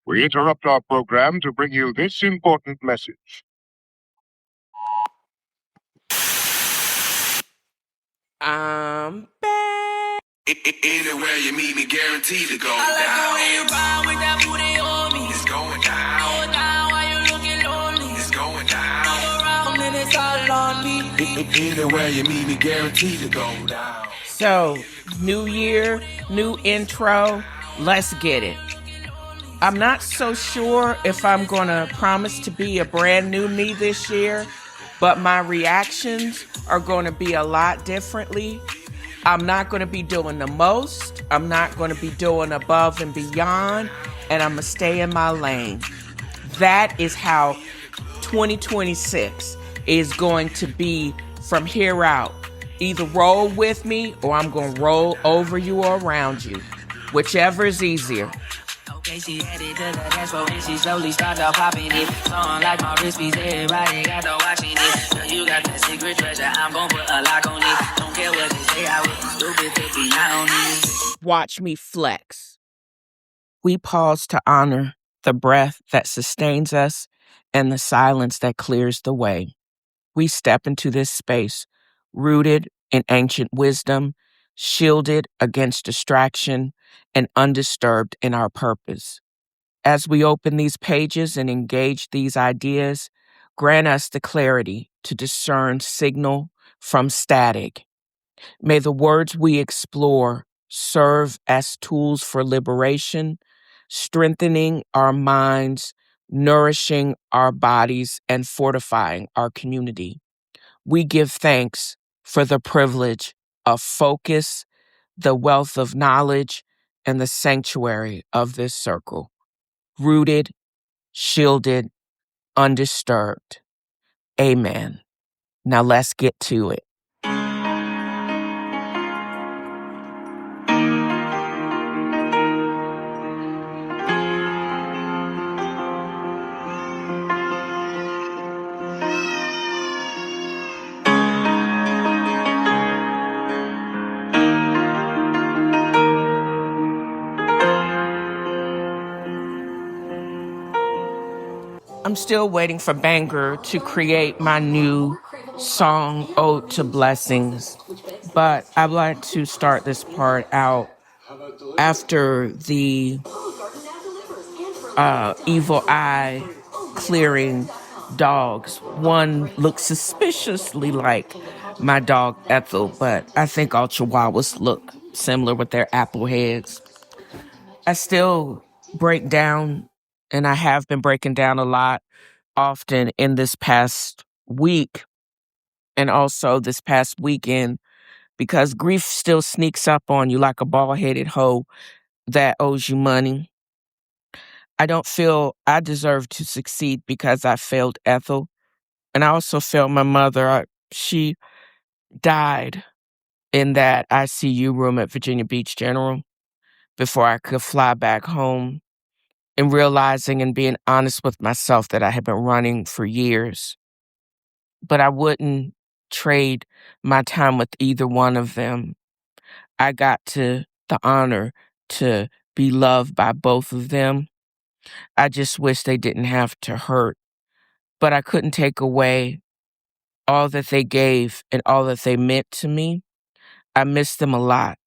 We interrupt our program to bring you this important message. I'm back. Anywhere you meet me, guaranteed to go I like down. the way you ride with that booty on me. It's going down. Go down while you looking lonely. It's going down. Come around and it's all on me. Anywhere you meet me, guaranteed to go down. So, new year, new intro. Let's get it. I'm not so sure if I'm going to promise to be a brand new me this year, but my reactions are going to be a lot differently. I'm not going to be doing the most. I'm not going to be doing above and beyond, and I'm going to stay in my lane. That is how 2026 is going to be from here out. Either roll with me or I'm going to roll over you or around you. Whichever is easier. Okay, she headed to the dance floor and she slowly started popping it. Song like my wrist piece, everybody got to watching it. Girl, you got that secret treasure, I'm gon' put a lock on it. Don't care what they say, I wouldn't stupid to be not on it. Watch me flex. We pause to honor the breath that sustains us and the silence that clears the way. We step into this space rooted in ancient wisdom, shielded against distraction, and undisturbed in our purpose. As we open these pages and engage these ideas, grant us the clarity to discern signal from static. May the words we explore serve as tools for liberation, strengthening our minds, nourishing our bodies, and fortifying our community. We give thanks for the privilege of focus, the wealth of knowledge, and the sanctuary of this circle. Rooted, shielded, undisturbed. Amen. Now let's get to it. I'm still waiting for Banger to create my new song, Ode to Blessings. But I'd like to start this part out after the evil eye clearing dogs. One looks suspiciously like my dog Ethel, but I think all Chihuahuas look similar with their apple heads. I still break down, and I have been breaking down a lot often in this past week and also this past weekend, because grief still sneaks up on you like a bald-headed hoe that owes you money. I don't feel I deserve to succeed because I failed Ethel. And I also failed my mother. She died in that ICU room at Virginia Beach General before I could fly back home, and realizing and being honest with myself that I had been running for years. But I wouldn't trade my time with either one of them. I got the honor to be loved by both of them. I just wish they didn't have to hurt. But I couldn't take away all that they gave and all that they meant to me. I miss them a lot.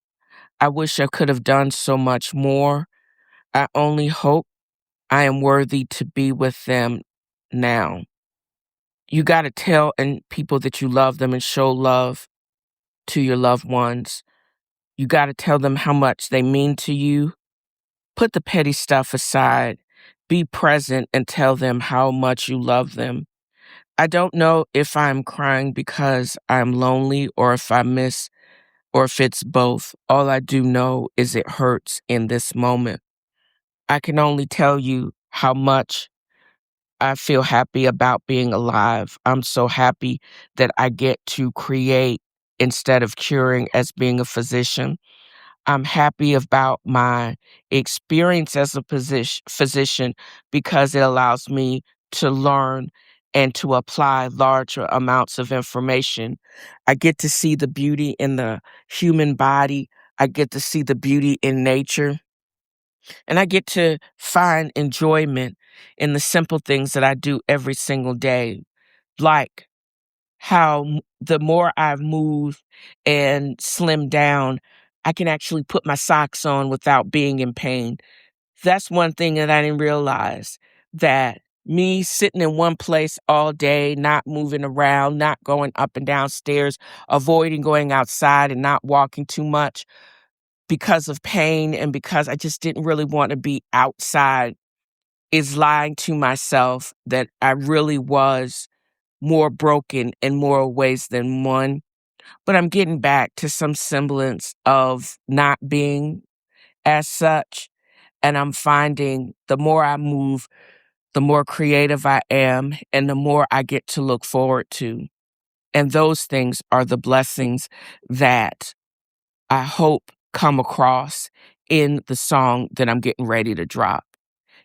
I wish I could have done so much more. I only hope I am worthy to be with them now. You got to tell people that you love them and show love to your loved ones. You got to tell them how much they mean to you. Put the petty stuff aside. Be present and tell them how much you love them. I don't know if I'm crying because I'm lonely or if I miss or if it's both. All I do know is it hurts in this moment. I can only tell you how much I feel happy about being alive. I'm so happy that I get to create instead of curing as being a physician. I'm happy about my experience as a physician because it allows me to learn and to apply larger amounts of information. I get to see the beauty in the human body. I get to see the beauty in nature. And I get to find enjoyment in the simple things that I do every single day, like how the more I've moved and slimmed down, I can actually put my socks on without being in pain. That's one thing that I didn't realize, that me sitting in one place all day, not moving around, not going up and down stairs, avoiding going outside and not walking too much because of pain and because I just didn't really want to be outside, is lying to myself that I really was more broken in more ways than one. But I'm getting back to some semblance of not being as such. And I'm finding the more I move, the more creative I am, and the more I get to look forward to. And those things are the blessings that I hope come across in the song that I'm getting ready to drop.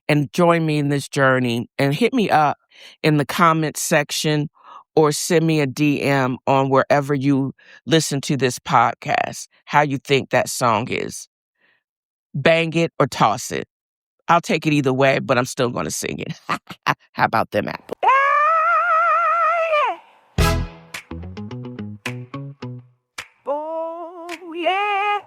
And join me in this journey and hit me up in the comments section or send me a DM on wherever you listen to this podcast, how you think that song is. Bang it or toss it. I'll take it either way, but I'm still going to sing it. How about them apples? Oh, yeah. Oh, yeah.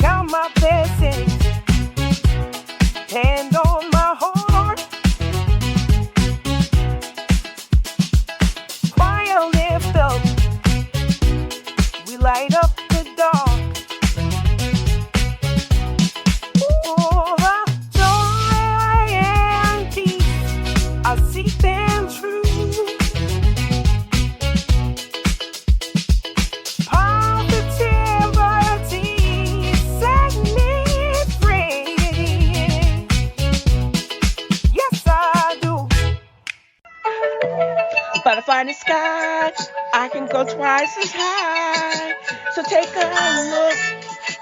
Count my blessings, hand on my heart. Fire lift up, we light up the dark. Oh, the joy and peace, I seek them true. Positivity set me free. Yes, I do. Butterfly in the sky, I can go twice as high. So take a look,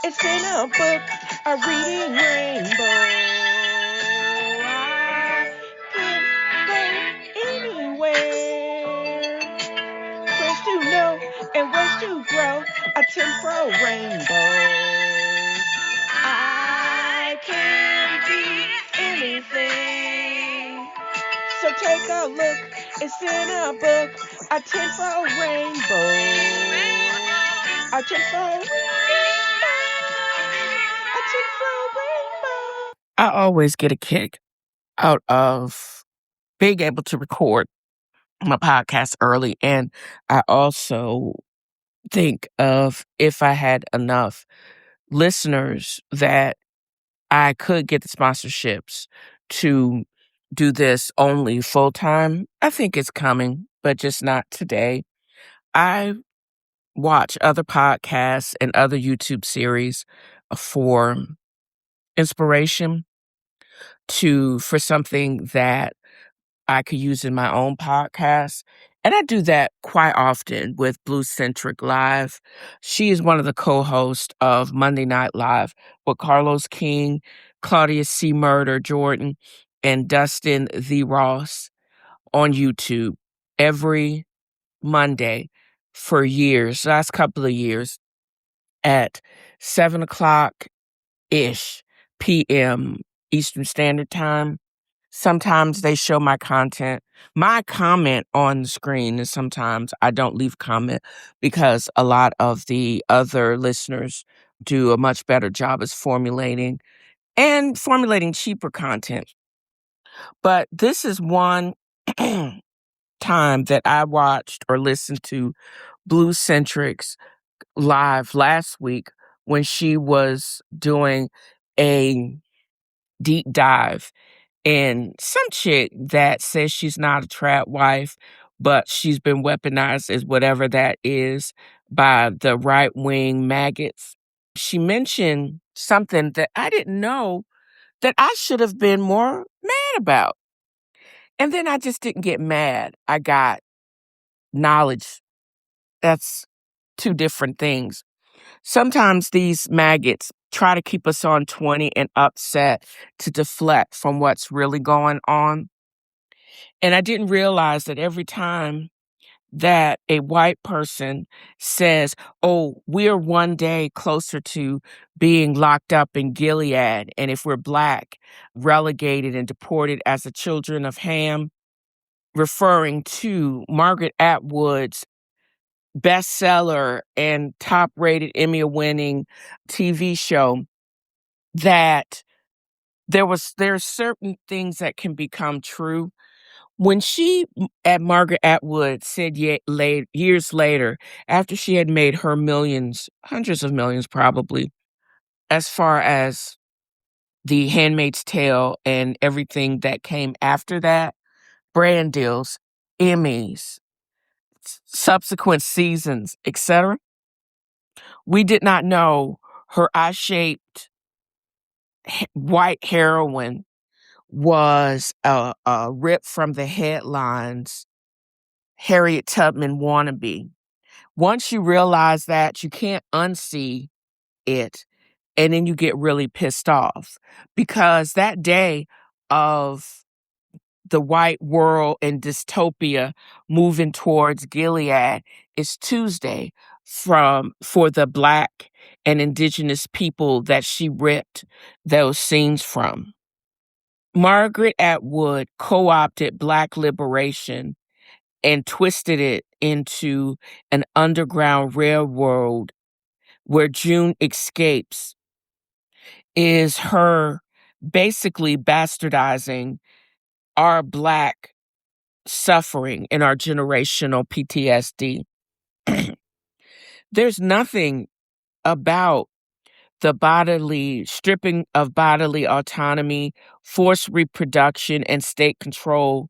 it's in a book, a reading rainbow. I can go anywhere. Where's to know and where's to grow, a temporal rainbow. I can be anything. So take a look, it's in a book, a temporal rainbow. A temporal rainbow. A temporal rainbow. I always get a kick out of being able to record my podcast early. And I also think of, if I had enough listeners, that I could get the sponsorships to do this only full time. I think it's coming, but just not today. I watch other podcasts and other YouTube series for inspiration for something that I could use in my own podcast. And I do that quite often with Blue Centric Live. She is one of the co-hosts of Monday Night Live with Carlos King, Claudia C. Murder Jordan, and Dustin The Ross on YouTube every Monday for years, last couple of years, at 7 o'clock-ish p.m. Eastern Standard Time. Sometimes they show my content, my comment on the screen, and sometimes I don't leave comment because a lot of the other listeners do a much better job as formulating cheaper content. But this is one time that I watched or listened to Blue Centric's live last week when she was doing a deep dive in some chick that says she's not a trap wife, but she's been weaponized as whatever that is by the right-wing maggots. She mentioned something that I didn't know that I should have been more mad about. And then I just didn't get mad. I got knowledge. That's two different things. Sometimes these maggots try to keep us on 20 and upset to deflect from what's really going on. And I didn't realize that every time that a white person says, oh, we're one day closer to being locked up in Gilead, and if we're Black, relegated and deported as the children of Ham, referring to Margaret Atwood's bestseller and top-rated Emmy-winning TV show, that there's certain things that can become true. When she, at Margaret Atwood, said years later, after she had made her millions, hundreds of millions probably, as far as The Handmaid's Tale and everything that came after that, brand deals, Emmys, subsequent seasons, etc., we did not know her eye-shaped white heroine was a rip from the headlines Harriet Tubman wannabe. Once you realize that, you can't unsee it, and then you get really pissed off, because that day of the white world and dystopia moving towards Gilead is Tuesday for the Black and indigenous people that she ripped those scenes from. Margaret Atwood co-opted Black liberation and twisted it into an underground railroad where June Escapes is her basically bastardizing our Black suffering and our generational PTSD. There's nothing about the stripping of bodily autonomy, forced reproduction, and state control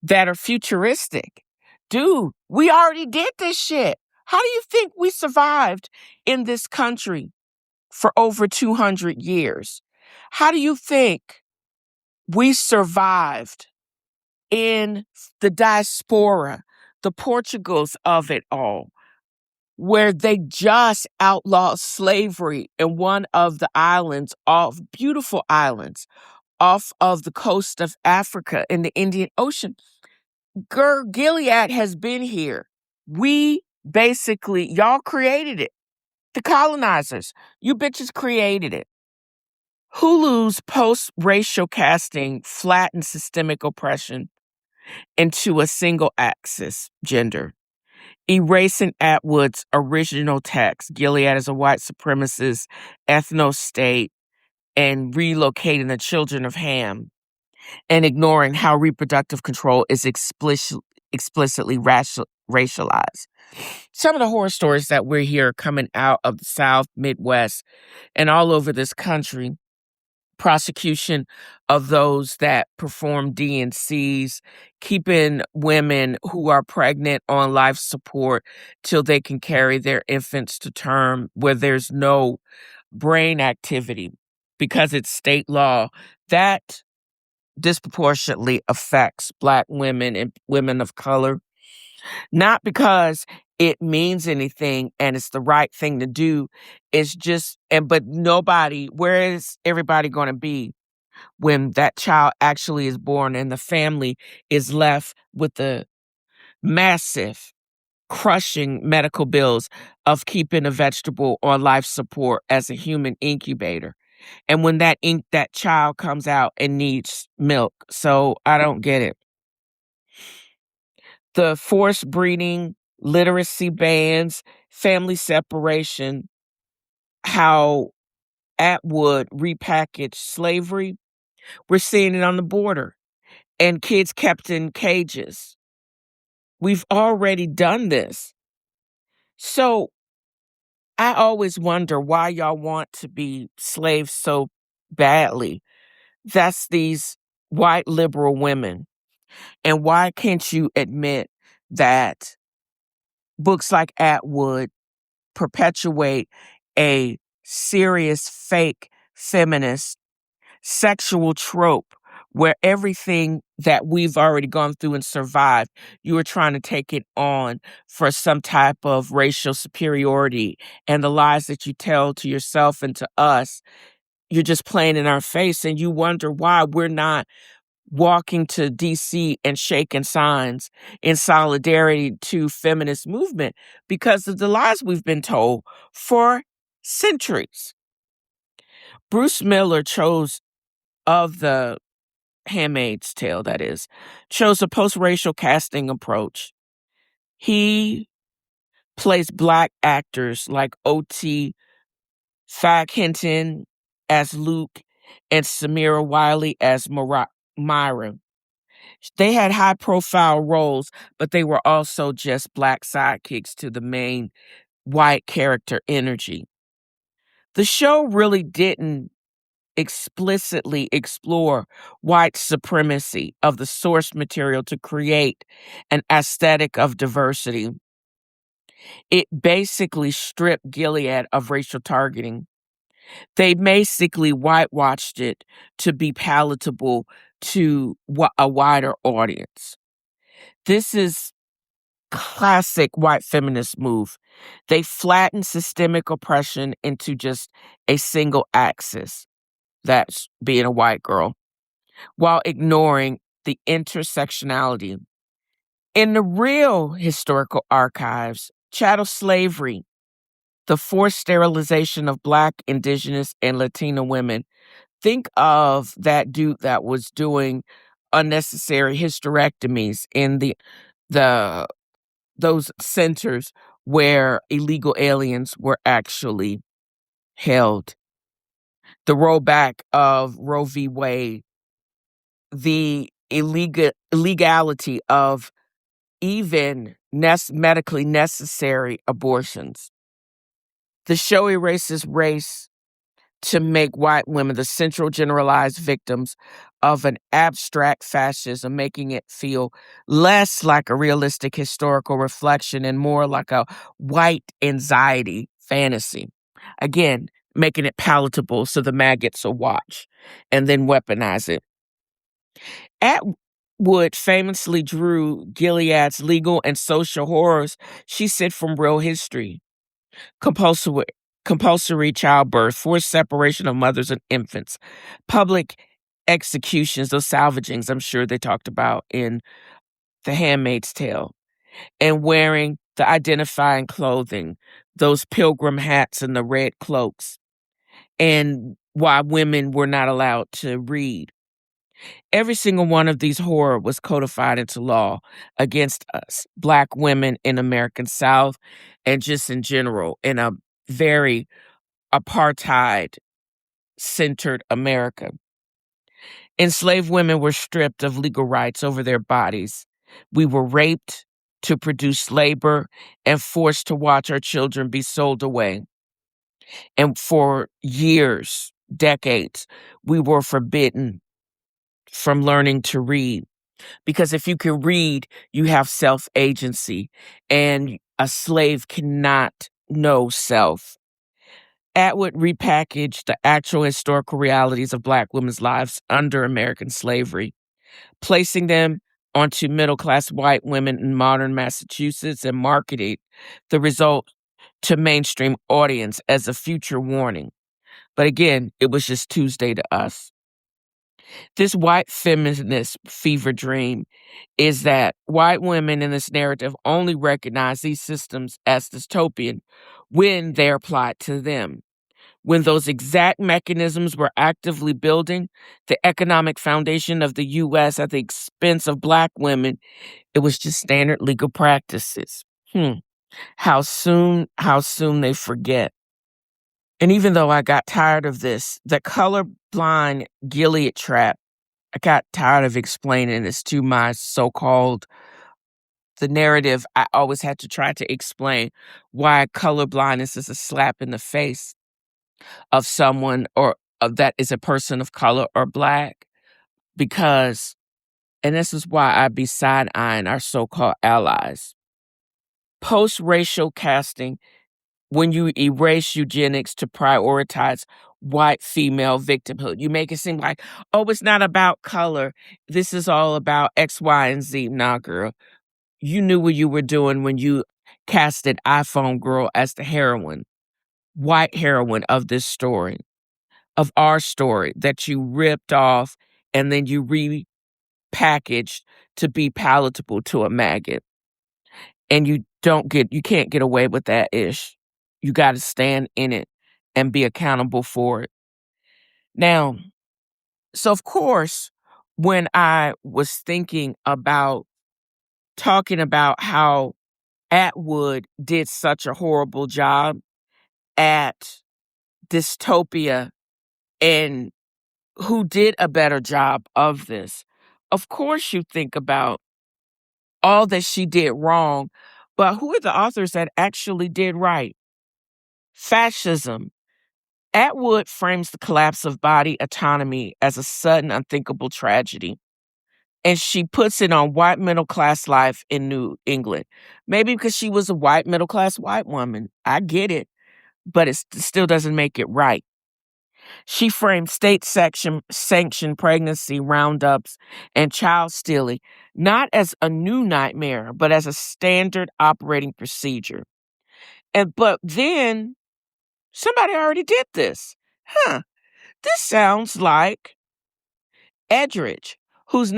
that are futuristic. Dude, we already did this shit. How do you think we survived in this country for over 200 years? How do you think we survived in the diaspora, the Portugals of it all, where they just outlawed slavery in one of the islands, beautiful islands, off of the coast of Africa in the Indian Ocean? Girl, Gilead has been here. Y'all created it. The colonizers, you bitches created it. Hulu's post-racial casting flattened systemic oppression into a single axis gender, erasing Atwood's original text, Gilead as a white supremacist ethno-state, and relocating the children of Ham, and ignoring how reproductive control is explicitly racialized. Some of the horror stories that we're here coming out of the South, Midwest, and all over this country, prosecution of those that perform DNCs, keeping women who are pregnant on life support till they can carry their infants to term, where there's no brain activity because it's state law, that disproportionately affects Black women and women of color. Not because it means anything and it's the right thing to do. It's just, but where is everybody going to be when that child actually is born and the family is left with the massive, crushing medical bills of keeping a vegetable on life support as a human incubator? And when that child comes out and needs milk. So I don't get it. The forced breeding, literacy bans, family separation, how Atwood repackaged slavery. We're seeing it on the border, and kids kept in cages. We've already done this. So I always wonder why y'all want to be slaves so badly. That's these white liberal women. And why can't you admit that books like Atwood perpetuate a serious fake feminist sexual trope where everything that we've already gone through and survived, you were trying to take it on for some type of racial superiority, and the lies that you tell to yourself and to us, you're just playing in our face, and you wonder why we're not walking to DC and shaking signs in solidarity to feminist movement because of the lies we've been told for centuries. Bruce Miller of the Handmaid's Tale, that is, chose a post-racial casting approach. He placed Black actors like O.T. Fag Hinton as Luke and Samira Wiley as Myra. They had high-profile roles, but they were also just Black sidekicks to the main white character energy. The show really didn't explicitly explore white supremacy of the source material to create an aesthetic of diversity. It basically stripped Gilead of racial targeting. They basically whitewashed it to be palatable to a wider audience. This is classic white feminist move. They flatten systemic oppression into just a single axis. That's being a white girl, while ignoring the intersectionality. In the real historical archives, chattel slavery, the forced sterilization of Black, Indigenous, and Latino women, think of that dude that was doing unnecessary hysterectomies in those centers where illegal aliens were actually held. The rollback of Roe v. Wade, the illegality of even medically necessary abortions. The show erases race to make white women the central generalized victims of an abstract fascism, making it feel less like a realistic historical reflection and more like a white anxiety fantasy. Again, making it palatable so the maggots will watch and then weaponize it. Atwood famously drew Gilead's legal and social horrors she said from real history. Compulsory childbirth, forced separation of mothers and infants, public executions, those salvagings I'm sure they talked about in The Handmaid's Tale, and wearing the identifying clothing, those pilgrim hats and the red cloaks, and why women were not allowed to read. Every single one of these horror was codified into law against us, Black women in American South, and just in general, in a very apartheid-centered America. Enslaved women were stripped of legal rights over their bodies. We were raped to produce labor and forced to watch our children be sold away. And for years, decades, we were forbidden from learning to read. Because if you can read, you have self-agency, and a slave cannot know self. Atwood repackaged the actual historical realities of Black women's lives under American slavery, placing them onto middle-class white women in modern Massachusetts, and marketed the result to mainstream audience as a future warning. But again, it was just Tuesday to us. This white feminist fever dream is that white women in this narrative only recognize these systems as dystopian when they're applied to them. When those exact mechanisms were actively building the economic foundation of the U.S. at the expense of Black women, it was just standard legal practices. How soon they forget. And even though I got tired of this, the colorblind Gilead trap, I got tired of explaining this to my the narrative. I always had to try to explain why colorblindness is a slap in the face of someone that is a person of color or Black. Because, and this is why I be side-eyeing our so-called allies. Post-racial casting when you erase eugenics to prioritize white female victimhood. You make it seem like, oh, it's not about color. This is all about X, Y, and Z. Nah, girl. You knew what you were doing when you casted iPhone Girl as the heroine, white heroine of this story, of our story that you ripped off and then you repackaged to be palatable to a maggot. And you can't get away with that ish. You got to stand in it and be accountable for it. Now, so of course, when I was thinking about talking about how Atwood did such a horrible job at dystopia and who did a better job of this, of course you think about all that she did wrong, but who are the authors that actually did right? Fascism. Atwood frames the collapse of body autonomy as a sudden, unthinkable tragedy. And she puts it on white middle class life in New England. Maybe because she was a white middle class white woman. I get it, but it still doesn't make it right. She framed sanctioned pregnancy roundups and child stealing not as a new nightmare, but as a standard operating procedure. But then somebody already did this. This sounds like Edridge, whose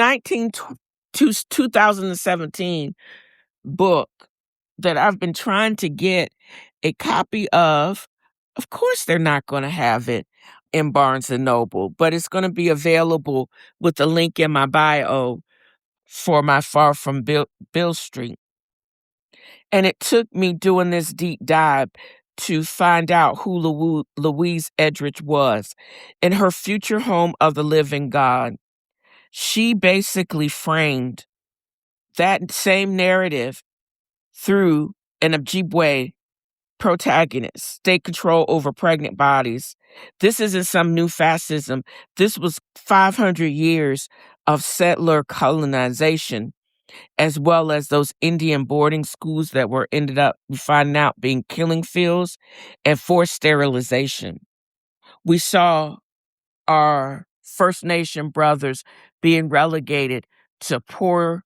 2017 book that I've been trying to get a copy of. Of course, they're not going to have it in Barnes and Noble, but it's going to be available with the link in my bio for my Far From Bill Street. And it took me doing this deep dive to find out who Louise Edridge was. In her Future Home of the Living God, she basically framed that same narrative through an Ojibwe protagonist, state control over pregnant bodies. This isn't some new fascism. This was 500 years of settler colonization, as well as those Indian boarding schools that were ended up finding out being killing fields and forced sterilization. We saw our First Nation brothers being relegated to poor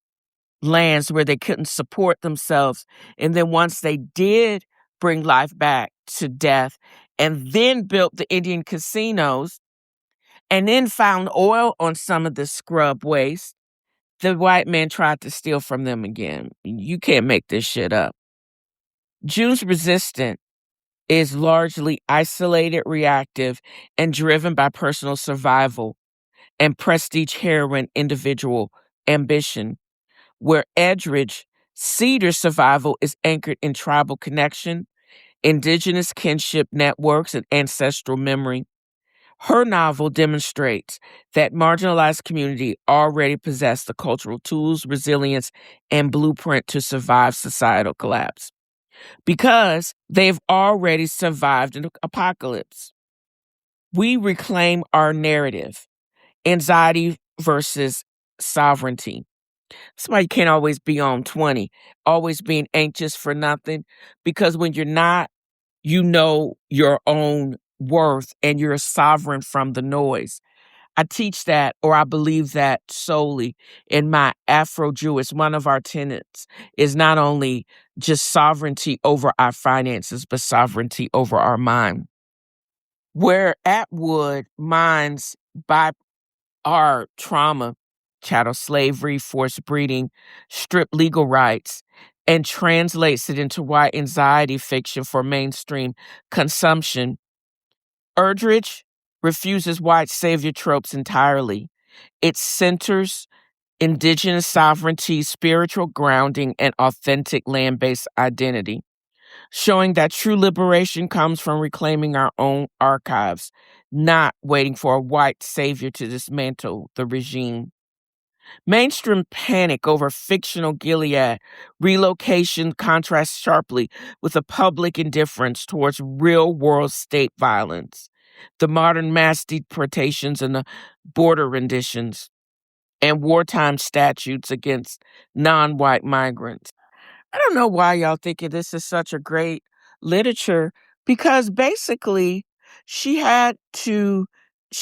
lands where they couldn't support themselves. And then once they did bring life back to death and then built the Indian casinos and then found oil on some of the scrub waste, the white man tried to steal from them again. You can't make this shit up. June's resistance is largely isolated, reactive, and driven by personal survival and prestige heroine individual ambition, where Edridge Cedar's survival is anchored in tribal connection, indigenous kinship networks, and ancestral memory. Her novel demonstrates that marginalized community already possess the cultural tools, resilience, and blueprint to survive societal collapse because they've already survived an apocalypse. We reclaim our narrative, anxiety versus sovereignty. Somebody can't always be on 20, always being anxious for nothing, because when you're not, you know your own worth and you're sovereign from the noise. I teach that, or I believe that solely in my Afro-Jewish. One of our tenets is not only just sovereignty over our finances, but sovereignty over our mind. Where Atwood mines by our trauma, chattel slavery, forced breeding, stripped legal rights, and translates it into white anxiety fiction for mainstream consumption, Erdrich refuses white savior tropes entirely. It centers indigenous sovereignty, spiritual grounding, and authentic land-based identity, showing that true liberation comes from reclaiming our own archives, not waiting for a white savior to dismantle the regime. Mainstream panic over fictional Gilead relocation contrasts sharply with a public indifference towards real-world state violence, the modern mass deportations and the border renditions, and wartime statutes against non-white migrants. I don't know why y'all thinking this is such a great literature because basically she's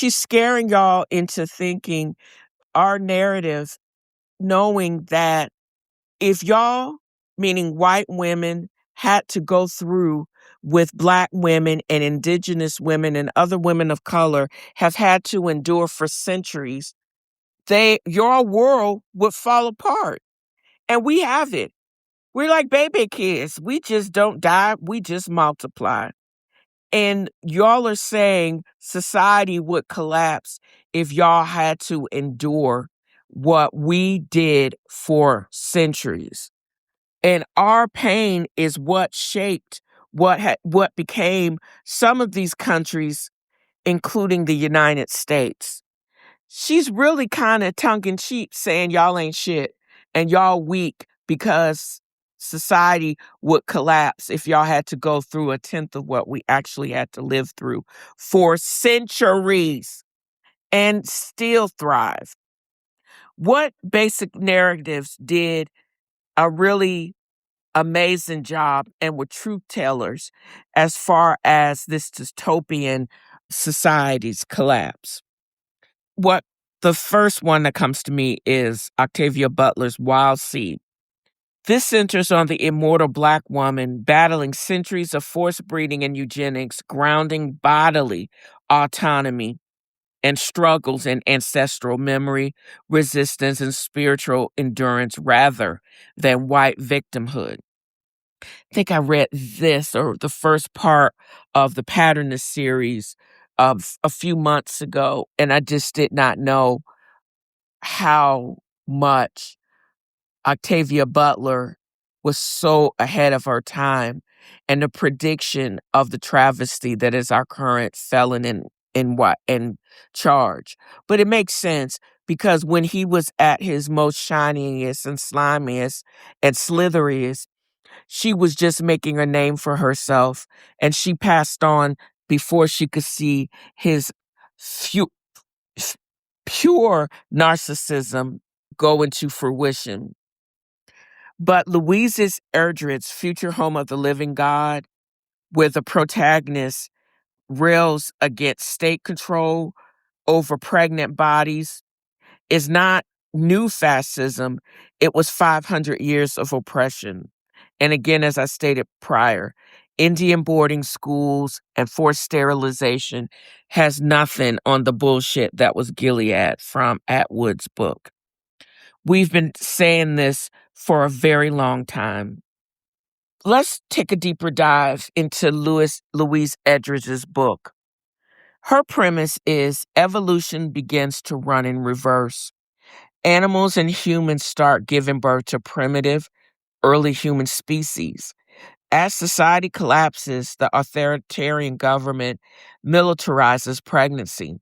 scaring y'all into thinking our narrative, knowing that if y'all, meaning white women, had to go through with Black women and Indigenous women and other women of color have had to endure for centuries, your world would fall apart. And we have it. We're like baby kids. We just don't die. We just multiply. And y'all are saying society would collapse if y'all had to endure what we did for centuries. And our pain is what shaped what became some of these countries, including the United States. She's really kind of tongue in cheek saying y'all ain't shit and y'all weak because society would collapse if y'all had to go through a tenth of what we actually had to live through for centuries and still thrive. What basic narratives did a really amazing job and were truth tellers as far as this dystopian society's collapse? What the first one that comes to me is Octavia Butler's Wild Seed. This centers on the immortal Black woman battling centuries of forced breeding and eugenics, grounding bodily autonomy and struggles in ancestral memory, resistance, and spiritual endurance rather than white victimhood. I think I read this or the first part of the Patternist series of a few months ago, and I just did not know how much Octavia Butler was so ahead of her time and the prediction of the travesty that is our current felon in charge. But it makes sense because when he was at his most shiniest and slimiest and slitheriest, she was just making a name for herself, and she passed on before she could see his pure narcissism go into fruition. But Louise's Erdred's Future Home of the Living God, where the protagonist rails against state control over pregnant bodies, is not new fascism. It was 500 years of oppression. And again, as I stated prior, Indian boarding schools and forced sterilization has nothing on the bullshit that was Gilead from Atwood's book. We've been saying this for a very long time. Let's take a deeper dive into Louise Erdrich's book. Her premise is evolution begins to run in reverse. Animals and humans start giving birth to primitive, early human species. As society collapses, the authoritarian government militarizes pregnancy.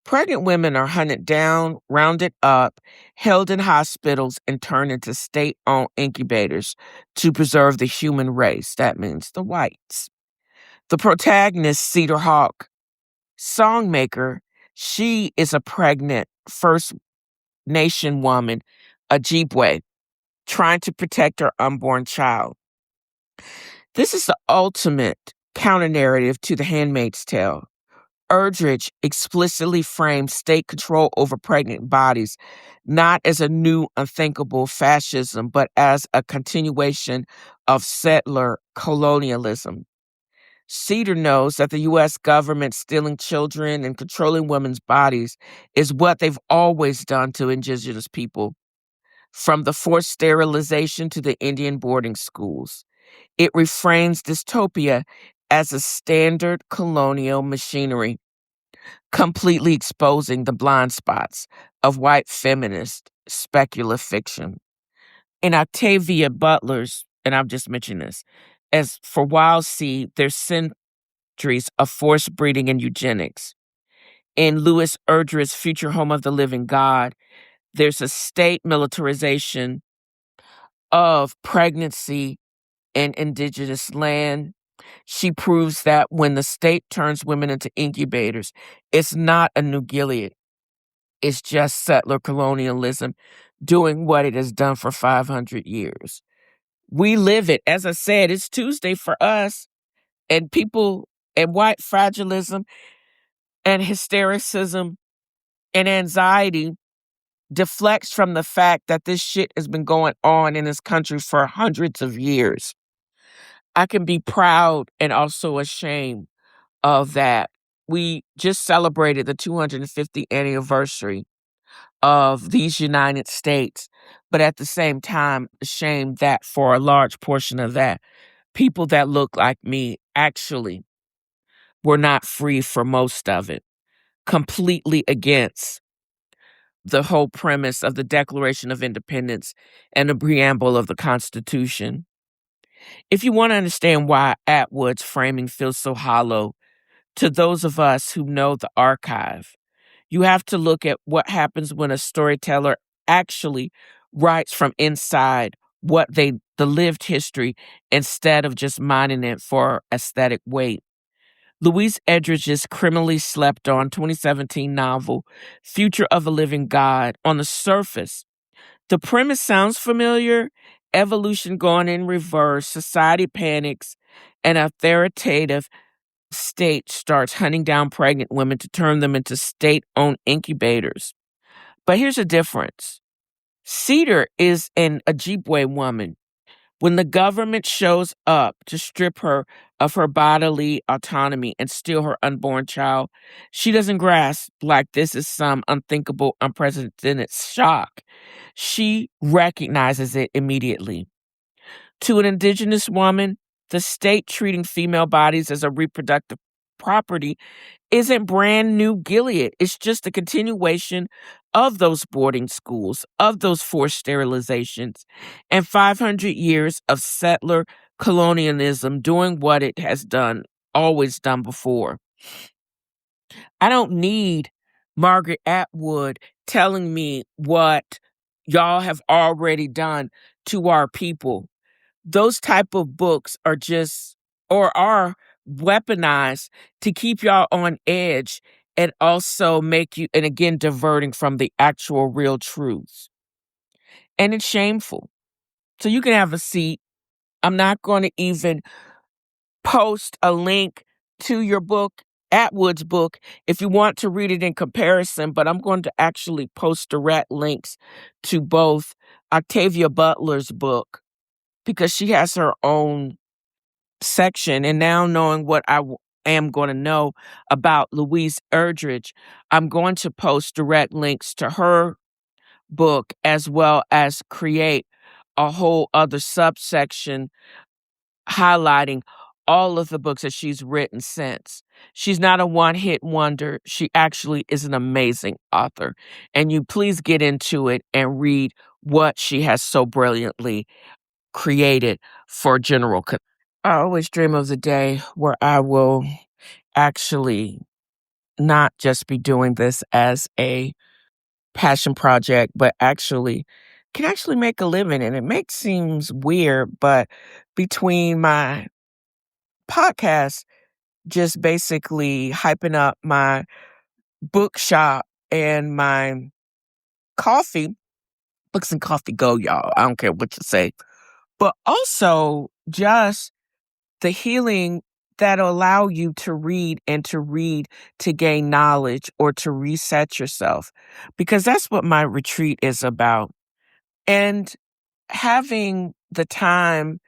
Pregnant women are hunted down, rounded up, held in hospitals, and turned into state-owned incubators to preserve the human race. That means the whites. The protagonist, Cedar Hawk, songmaker, she is a pregnant First Nation woman, Ojibwe, trying to protect her unborn child. This is the ultimate counter-narrative to The Handmaid's Tale. Erdrich explicitly frames state control over pregnant bodies not as a new unthinkable fascism, but as a continuation of settler colonialism. Cedar knows that the U.S. government stealing children and controlling women's bodies is what they've always done to indigenous people, from the forced sterilization to the Indian boarding schools. It reframes dystopia as a standard colonial machinery, completely exposing the blind spots of white feminist speculative fiction. In Octavia Butler's, and I've just mentioned this, as for Wild Seed, there's centuries of forced breeding and eugenics. In Louise Erdrich's Future Home of the Living God, there's a state militarization of pregnancy in indigenous land. She proves that when the state turns women into incubators, it's not a new Gilead. It's just settler colonialism doing what it has done for 500 years. We live it. As I said, it's Tuesday for us. And people and white fragilism and hystericism and anxiety deflects from the fact that this shit has been going on in this country for hundreds of years. I can be proud and also ashamed of that. We just celebrated the 250th anniversary of these United States, but at the same time, ashamed that for a large portion of that, people that look like me actually were not free for most of it, completely against the whole premise of the Declaration of Independence and the preamble of the Constitution. If you want to understand why Atwood's framing feels so hollow to those of us who know the archive, you have to look at what happens when a storyteller actually writes from inside the lived history instead of just mining it for aesthetic weight. Louise Edridge's criminally slept on 2017 novel, Future of a Living God, on the surface, the premise sounds familiar. Evolution gone in reverse, society panics, an authoritative state starts hunting down pregnant women to turn them into state-owned incubators. But here's a difference. Cedar is an Ojibwe woman. When the government shows up to strip her of her bodily autonomy and steal her unborn child, she doesn't grasp like this is some unthinkable, unprecedented shock. She recognizes it immediately. To an indigenous woman, the state treating female bodies as a reproductive property isn't brand new Gilead. It's just a continuation of those boarding schools, of those forced sterilizations, and 500 years of settler colonialism doing what it has always done before. I don't need Margaret Atwood telling me what y'all have already done to our people. Those type of books are are weaponized to keep y'all on edge and also make you, and again, diverting from the actual real truths. And it's shameful. So you can have a seat. I'm not going to even post a link to your book, Atwood's book, if you want to read it in comparison, but I'm going to actually post direct links to both Octavia Butler's book, because she has her own section. And now knowing what I am going to know about Louise Erdrich, I'm going to post direct links to her book as well as create a whole other subsection highlighting all of the books that she's written since. She's not a one-hit wonder. She actually is an amazing author. And you please get into it and read what she has so brilliantly created for general. I always dream of the day where I will actually not just be doing this as a passion project, but can actually make a living. And seems weird, but between my podcast, just basically hyping up my bookshop and my coffee, books and coffee go, y'all. I don't care what you say. But also just the healing that'll allow you to read and to read to gain knowledge or to reset yourself, because that's what my retreat is about. And having the time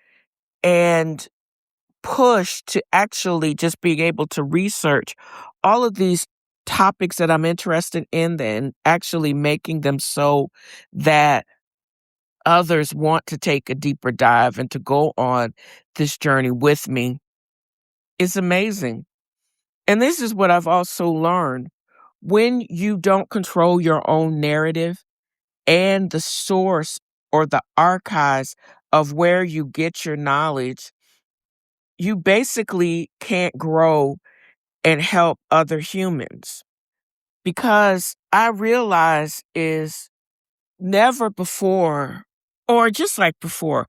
and push to actually just being able to research all of these topics that I'm interested in and actually making them so that others want to take a deeper dive and to go on this journey with me is amazing. And this is what I've also learned. When you don't control your own narrative and the source or the archives of where you get your knowledge, you basically can't grow and help other humans. Because I realize is never before, or just like before,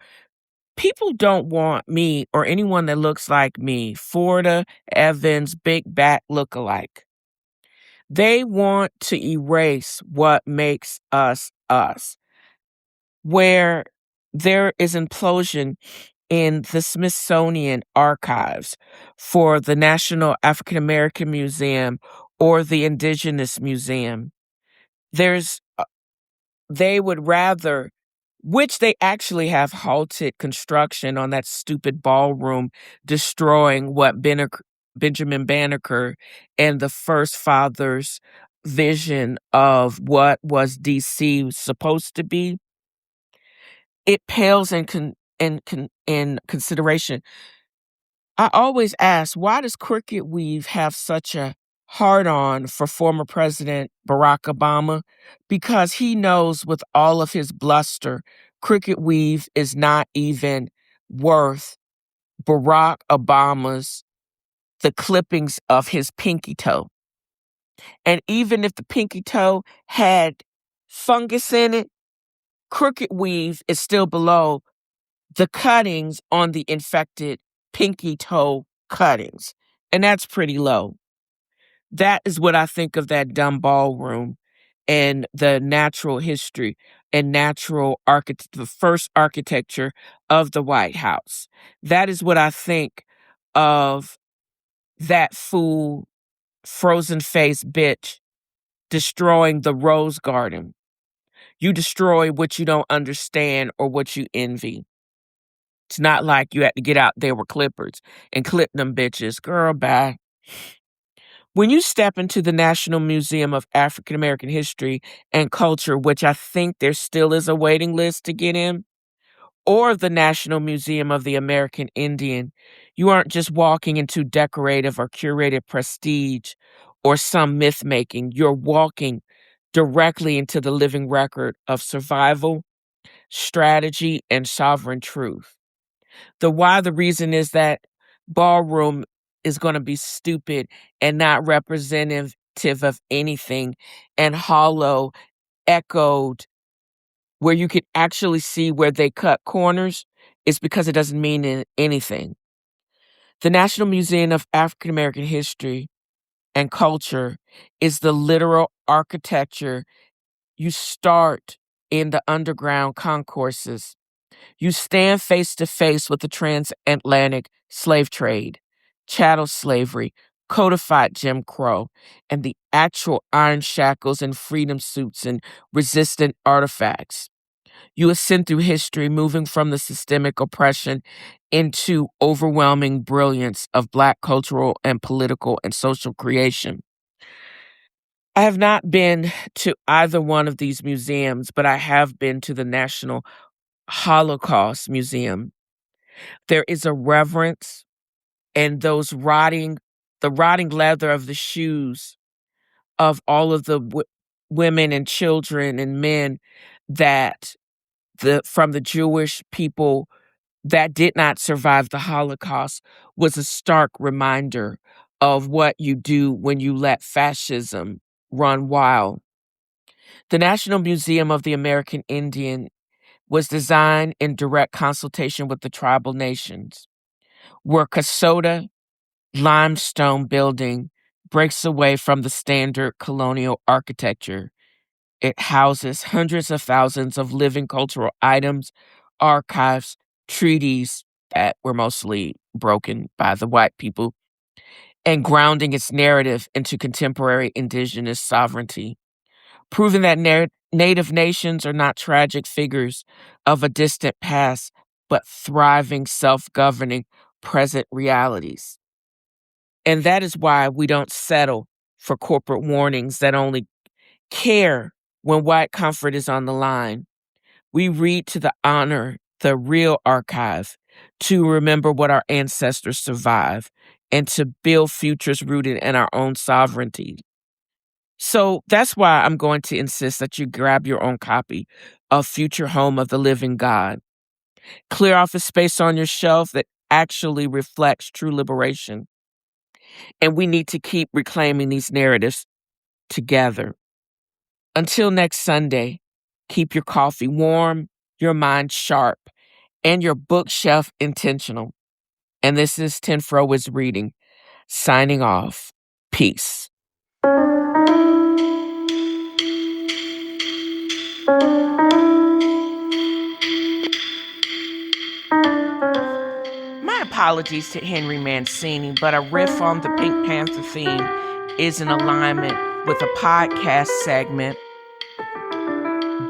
people don't want me or anyone that looks like me, Forda, Evans, big back lookalike. They want to erase what makes us us. Where there is implosion in the Smithsonian archives for the National African American Museum or the Indigenous Museum. They would rather, which they actually have halted construction on that stupid ballroom, destroying what Benjamin Banneker and the First Fathers' vision of what was DC supposed to be. It pales in consideration. I always ask, why does Cricket Weave have such a hard on for former President Barack Obama? Because he knows with all of his bluster, Cricket Weave is not even worth Barack Obama's, the clippings of his pinky toe. And even if the pinky toe had fungus in it, Cricket Weave is still below the cuttings on the infected pinky toe cuttings. And that's pretty low. That is what I think of that dumb ballroom and the natural history and the first architecture of the White House. That is what I think of that fool, frozen face bitch destroying the rose garden. You destroy what you don't understand or what you envy. It's not like you had to get out there with clippers and clip them bitches. Girl, bye. When you step into the National Museum of African American History and Culture, which I think there still is a waiting list to get in, or the National Museum of the American Indian, you aren't just walking into decorative or curated prestige or some myth making. You're walking directly into the living record of survival, strategy, and sovereign truth. The reason is that ballroom is going to be stupid and not representative of anything and hollow, echoed, where you could actually see where they cut corners, is because it doesn't mean anything. The National Museum of African American History and Culture is the literal architecture. You start in the underground concourses. You stand face to face with the transatlantic slave trade, chattel slavery, codified Jim Crow, and the actual iron shackles and freedom suits and resistant artifacts. You ascend through history, moving from the systemic oppression into overwhelming brilliance of Black cultural and political and social creation. I have not been to either one of these museums, but I have been to the National Holocaust Museum. There is a reverence, and the rotting leather of the shoes of all of the women and children and men that from the Jewish people that did not survive the Holocaust was a stark reminder of what you do when you let fascism run wild. The National Museum of the American Indian was designed in direct consultation with the tribal nations, where Kasota limestone building breaks away from the standard colonial architecture. It houses hundreds of thousands of living cultural items, archives, treaties that were mostly broken by the white people, and grounding its narrative into contemporary indigenous sovereignty, proving that Native nations are not tragic figures of a distant past, but thriving, self-governing present realities. And that is why we don't settle for corporate warnings that only care when white comfort is on the line. We read to honor the real archive, to remember what our ancestors survived, and to build futures rooted in our own sovereignty. So that's why I'm going to insist that you grab your own copy of Future Home of the Living God. Clear off a space on your shelf that actually reflects true liberation. And we need to keep reclaiming these narratives together. Until next Sunday, keep your coffee warm, your mind sharp, and your bookshelf intentional. And this is Tenfro is Reading, signing off. Peace. Apologies to Henry Mancini, but a riff on the Pink Panther theme is in alignment with a podcast segment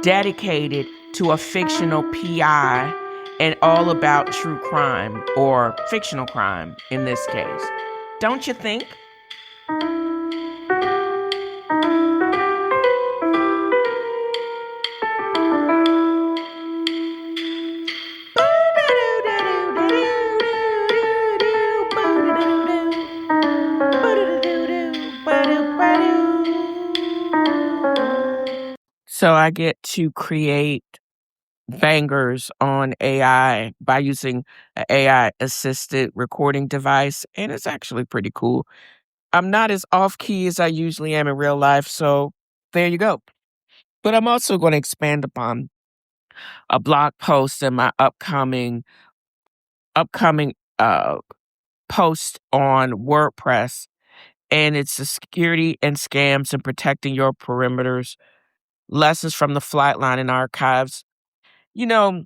dedicated to a fictional PI and all about true crime, or fictional crime in this case. Don't you think? So I get to create bangers on AI by using an AI assisted recording device, and it's actually pretty cool. I'm not as off key as I usually am in real life, so there you go. But I'm also going to expand upon a blog post in my upcoming post on WordPress, and it's the security and scams and protecting your perimeters, lessons from the flight line and archives. You know,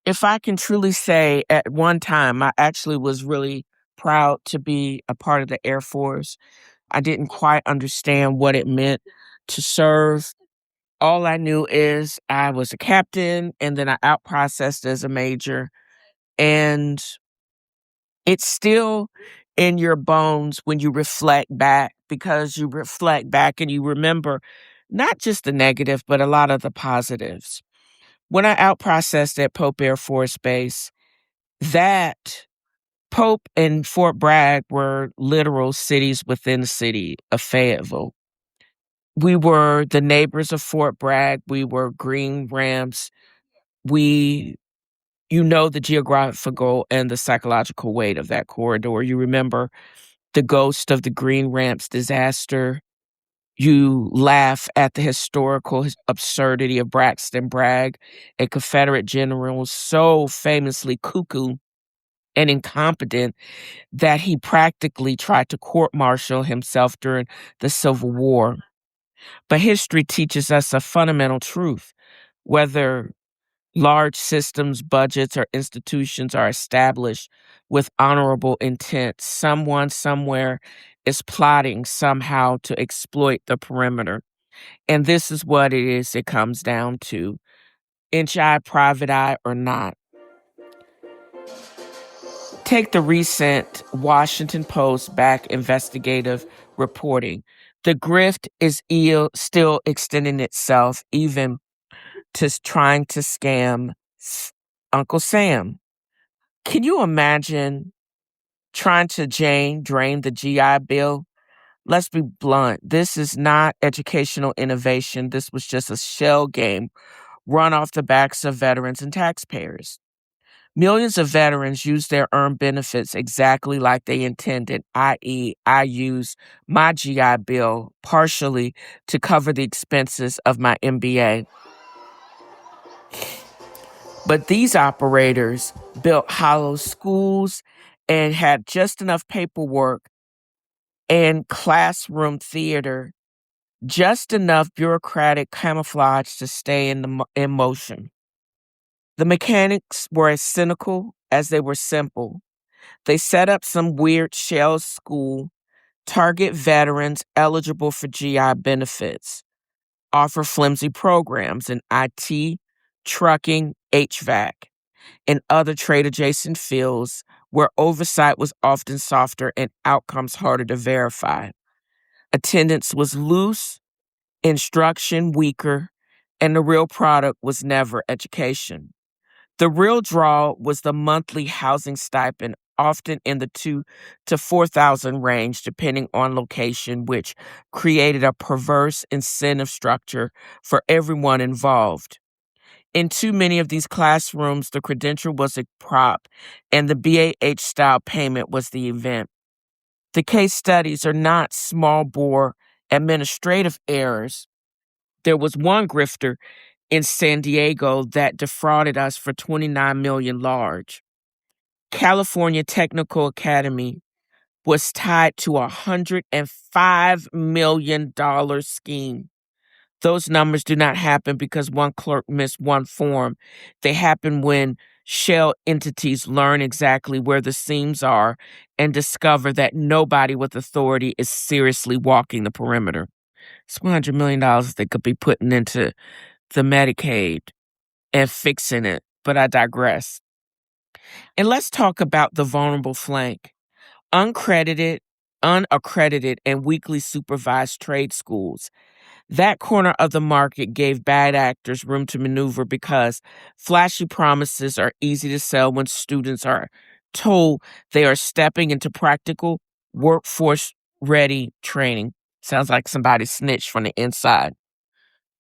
if I can truly say, at one time, I actually was really proud to be a part of the Air Force. I didn't quite understand what it meant to serve. All I knew is I was a captain, and then I outprocessed as a major. And it's still in your bones when you reflect back, because you reflect back and you remember not just the negative, but a lot of the positives. When I outprocessed at Pope Air Force Base, that Pope and Fort Bragg were literal cities within the city of Fayetteville. We were the neighbors of Fort Bragg. We were green ramps. You know the geographical and the psychological weight of that corridor. You remember the ghost of the Green Ramps disaster. You laugh at the historical absurdity of Braxton Bragg, a Confederate general so famously cuckoo and incompetent that he practically tried to court-martial himself during the Civil War. But history teaches us a fundamental truth. Whether large systems, budgets, or institutions are established with honorable intent, someone somewhere is plotting somehow to exploit the perimeter. And this is what it comes down to. Inch eye, private eye, or not. Take the recent Washington Post back investigative reporting. The grift is still extending itself even to trying to scam Uncle Sam. Can you imagine trying to drain the GI Bill? Let's be blunt. This is not educational innovation. This was just a shell game run off the backs of veterans and taxpayers. Millions of veterans use their earned benefits exactly like they intended, i.e., I use my GI Bill partially to cover the expenses of my MBA. But these operators built hollow schools and had just enough paperwork and classroom theater, just enough bureaucratic camouflage to stay in motion. The mechanics were as cynical as they were simple. They set up some weird shell school, target veterans eligible for GI benefits, offer flimsy programs in IT, trucking, HVAC, and other trade-adjacent fields where oversight was often softer and outcomes harder to verify. Attendance was loose, instruction weaker, and the real product was never education. The real draw was the monthly housing stipend, often in the $2,000 to $4,000 range, depending on location, which created a perverse incentive structure for everyone involved. In too many of these classrooms, the credential was a prop, and the BAH-style payment was the event. The case studies are not small-bore administrative errors. There was one grifter in San Diego that defrauded us for $29 million large. California Technical Academy was tied to a $105 million scheme. Those numbers do not happen because one clerk missed one form. They happen when Shell entities learn exactly where the seams are and discover that nobody with authority is seriously walking the perimeter. It's $100 million they could be putting into the Medicaid and fixing it, but I digress. And let's talk about the vulnerable flank. Unaccredited, and weakly supervised trade schools. That corner of the market gave bad actors room to maneuver because flashy promises are easy to sell when students are told they are stepping into practical, workforce ready training. Sounds like somebody snitched from the inside.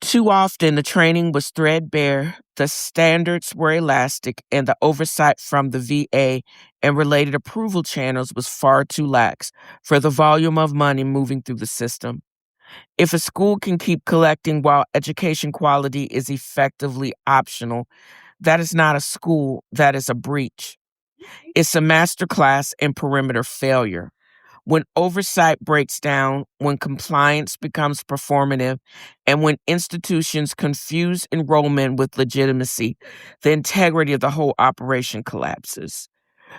Too often, the training was threadbare, the standards were elastic, and the oversight from the VA and related approval channels was far too lax for the volume of money moving through the system. If a school can keep collecting while education quality is effectively optional, that is not a school, that is a breach. It's a masterclass in perimeter failure. When oversight breaks down, when compliance becomes performative, and when institutions confuse enrollment with legitimacy, the integrity of the whole operation collapses.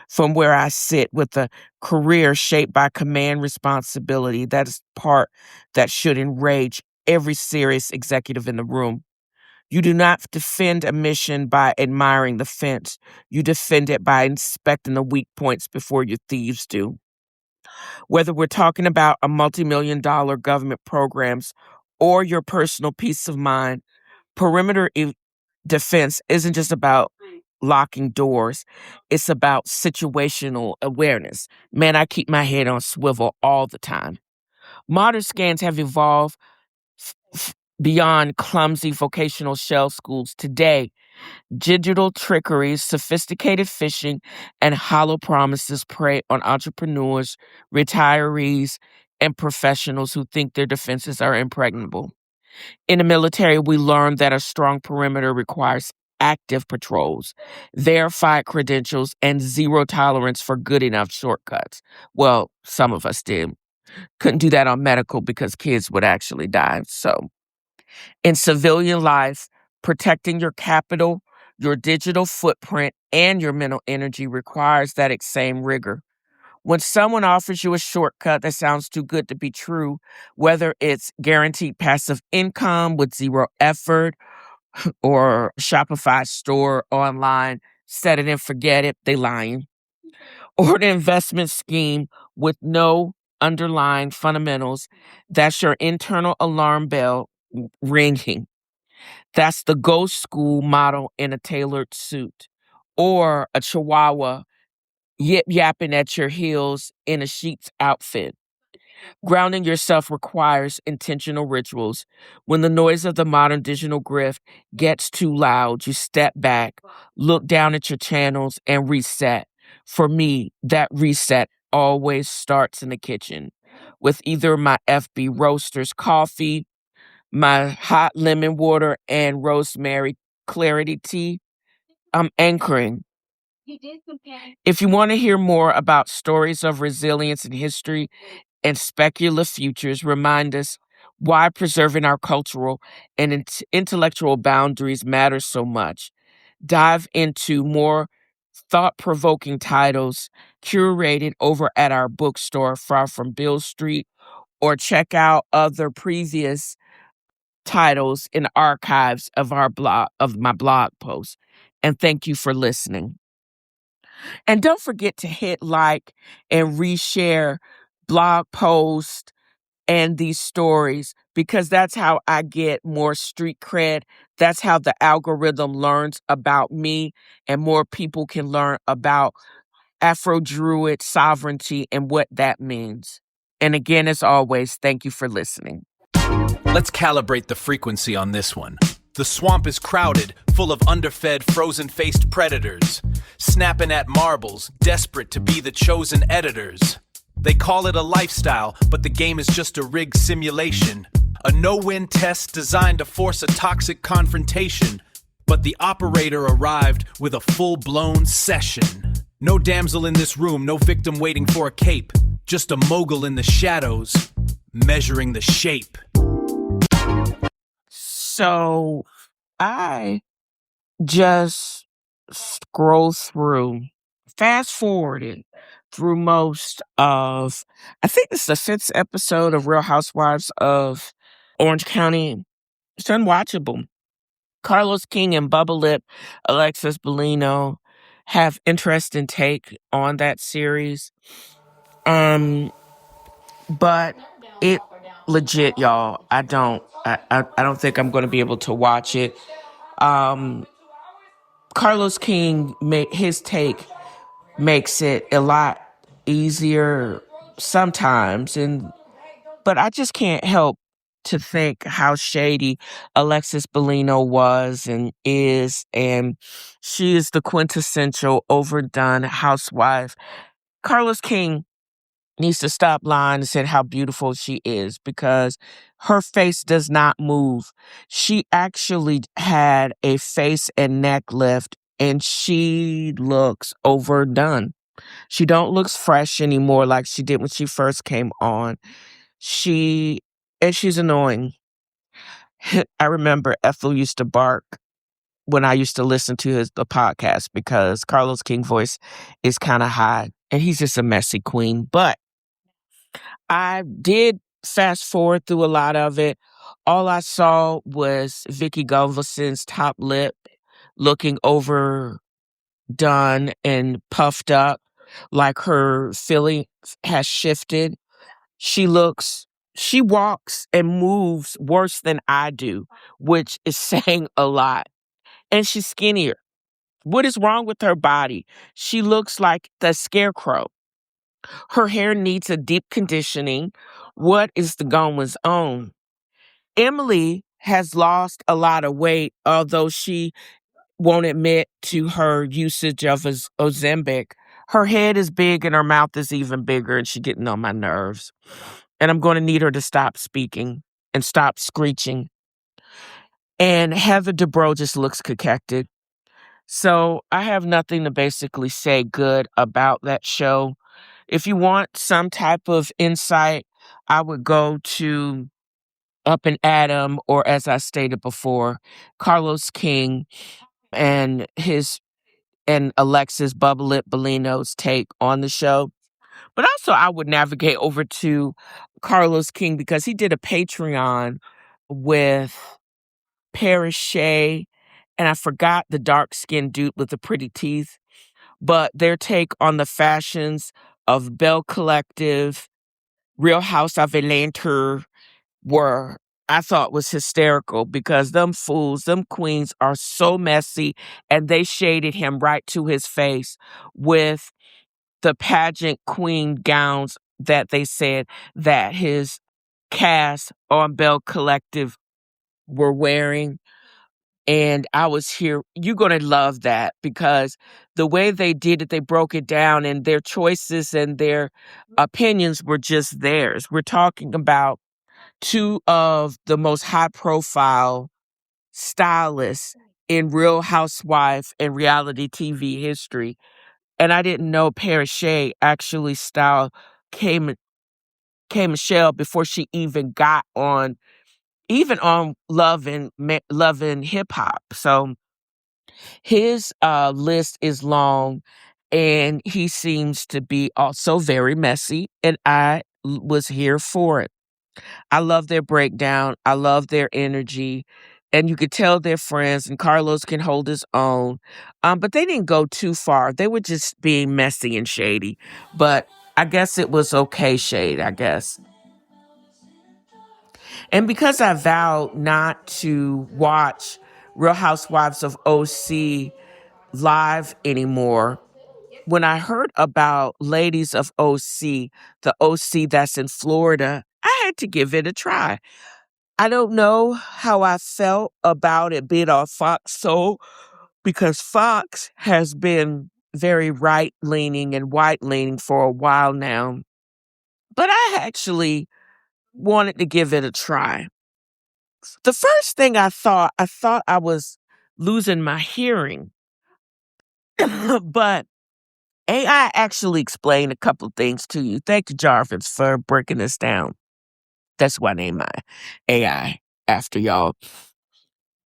From where I sit with a career shaped by command responsibility, that is part that should enrage every serious executive in the room. You do not defend a mission by admiring the fence. You defend it by inspecting the weak points before your thieves do. Whether we're talking about a multi-million-dollar government programs or your personal peace of mind, perimeter defense isn't just about locking doors. It's about situational awareness. Man, I keep my head on swivel all the time. Modern scans have evolved beyond clumsy vocational shell schools. Today, digital trickeries, sophisticated phishing, and hollow promises prey on entrepreneurs, retirees, and professionals who think their defenses are impregnable. In the military, we learned that a strong perimeter requires active patrols, verified credentials, and zero tolerance for good enough shortcuts. Well, some of us did. Couldn't do that on medical because kids would actually die. So, in civilian life, protecting your capital, your digital footprint, and your mental energy requires that same rigor. When someone offers you a shortcut that sounds too good to be true, whether it's guaranteed passive income with zero effort or Shopify store online, set it and forget it, they lying. Or an investment scheme with no underlying fundamentals, that's your internal alarm bell ringing. That's the ghost school model in a tailored suit, or a chihuahua yip yapping at your heels in a sheep's outfit. Grounding yourself requires intentional rituals. When the noise of the modern digital grift gets too loud, you step back, look down at your channels, and reset. For me, that reset always starts in the kitchen with either my FB Roasters coffee, my hot lemon water, and rosemary clarity tea. I'm anchoring. If you want to hear more about stories of resilience in history and speculative futures, remind us why preserving our cultural and intellectual boundaries matters so much. Dive into more thought-provoking titles curated over at our bookstore far from Bill Street, or check out other previous titles in the archives of my blog posts. And thank you for listening. And don't forget to hit like and reshare blog posts and these stories, because that's how I get more street cred. That's how the algorithm learns about me and more people can learn about Afro-Druid sovereignty and what that means. And again, as always, thank you for listening. Let's calibrate the frequency on this one. The swamp is crowded, full of underfed, frozen-faced predators, snapping at marbles, desperate to be the chosen editors. They call it a lifestyle, but the game is just a rigged simulation. A no-win test designed to force a toxic confrontation. But the operator arrived with a full-blown session. No damsel in this room, no victim waiting for a cape. Just a mogul in the shadows, measuring the shape. So I just scroll through, fast forwarded through most of, I think it's the 5th episode of Real Housewives of Orange County. It's unwatchable. Carlos King and Bubba Lip, Alexis Bellino have interesting take on that series. But it legit, y'all. I don't think I'm going to be able to watch it. Carlos King his take makes it a lot easier sometimes, but I just can't help to think how shady Alexis Bellino was and is, and she is the quintessential overdone housewife. Carlos King needs to stop lying and said how beautiful she is, because her face does not move. She actually had a face and neck lift and she looks overdone. She don't look fresh anymore like she did when she first came on. She's annoying. I remember Ethel used to bark when I used to listen to the podcast because Carlos King voice is kind of high and he's just a messy queen. But I did fast forward through a lot of it. All I saw was Vicky Gunvalson's top lip looking overdone and puffed up, like her feeling has shifted. She walks and moves worse than I do, which is saying a lot. And she's skinnier. What is wrong with her body? She looks like the scarecrow. Her hair needs a deep conditioning. What is the goings on? Emily has lost a lot of weight, although she won't admit to her usage of Ozempic. Her head is big and her mouth is even bigger, and she's getting on my nerves. And I'm going to need her to stop speaking and stop screeching. And Heather Dubrow just looks cached. So I have nothing to basically say good about that show. If you want some type of insight, I would go to Up and Adam, or as I stated before, Carlos King and Alexis Bubba Lip Bellino's take on the show. But also I would navigate over to Carlos King because he did a Patreon with Paris Shea, and I forgot the dark-skinned dude with the pretty teeth. But their take on the fashions of Belle Collective, Real House of Atlanta I thought was hysterical, because them fools, them queens are so messy, and they shaded him right to his face with the pageant queen gowns that they said that his cast on Belle Collective were wearing. And I was here. You're going to love that, because the way they did it, they broke it down, and their choices and their opinions were just theirs. We're talking about two of the most high profile stylists in Real Housewife and reality TV history. And I didn't know Paris Shea actually styled K Michelle before she even got on, even on Love and Hip Hop. So his list is long, and he seems to be also very messy, and I was here for it. I love their breakdown. I love their energy. And you could tell they're friends, and Carlos can hold his own. But they didn't go too far. They were just being messy and shady. But I guess it was okay shade, I guess. And because I vowed not to watch Real Housewives of OC live anymore, when I heard about Ladies of OC, the OC that's in Florida, I had to give it a try. I don't know how I felt about it being on Fox Soul, because Fox has been very right-leaning and white-leaning for a while now. But I actually wanted to give it a try. The first thing I thought I was losing my hearing. But AI actually explained a couple things to you. Thank you, Jarvis, for breaking this down. That's why I named my AI after y'all.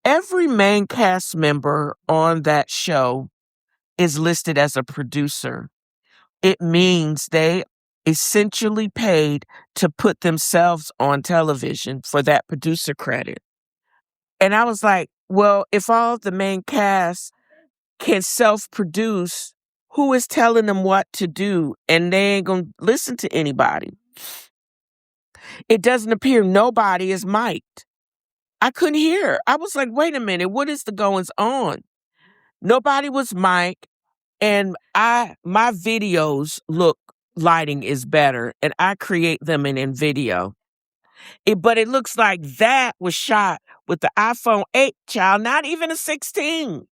Every main cast member on that show is listed as a producer, it means they essentially paid to put themselves on television for that producer credit. And I was like, well, if all the main cast can self-produce, who is telling them what to do? And they ain't gonna listen to anybody. It doesn't appear nobody is mic'd. I couldn't hear. I was like, wait a minute, what is the goings on? Nobody was mic'd, and my videos look lighting is better, and I create them in video. But it looks like that was shot with the iPhone 8, child, not even a 16.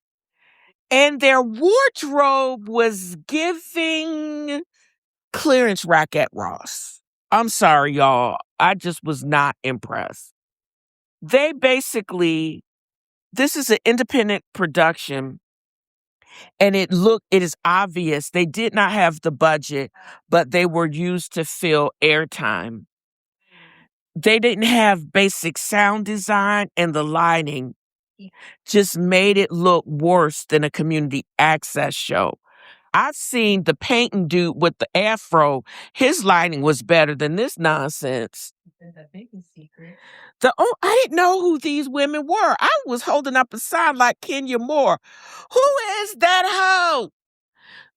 And their wardrobe was giving clearance rack at Ross. I'm sorry, y'all. I just was not impressed. They basically, this is an independent production, and it is obvious they did not have the budget, but they were used to fill airtime. They didn't have basic sound design, and the lighting just made it look worse than a community access show. I've seen the painting dude with the afro. His lighting was better than this nonsense. I didn't know who these women were. I was holding up a sign like Kenya Moore. Who is that hoe?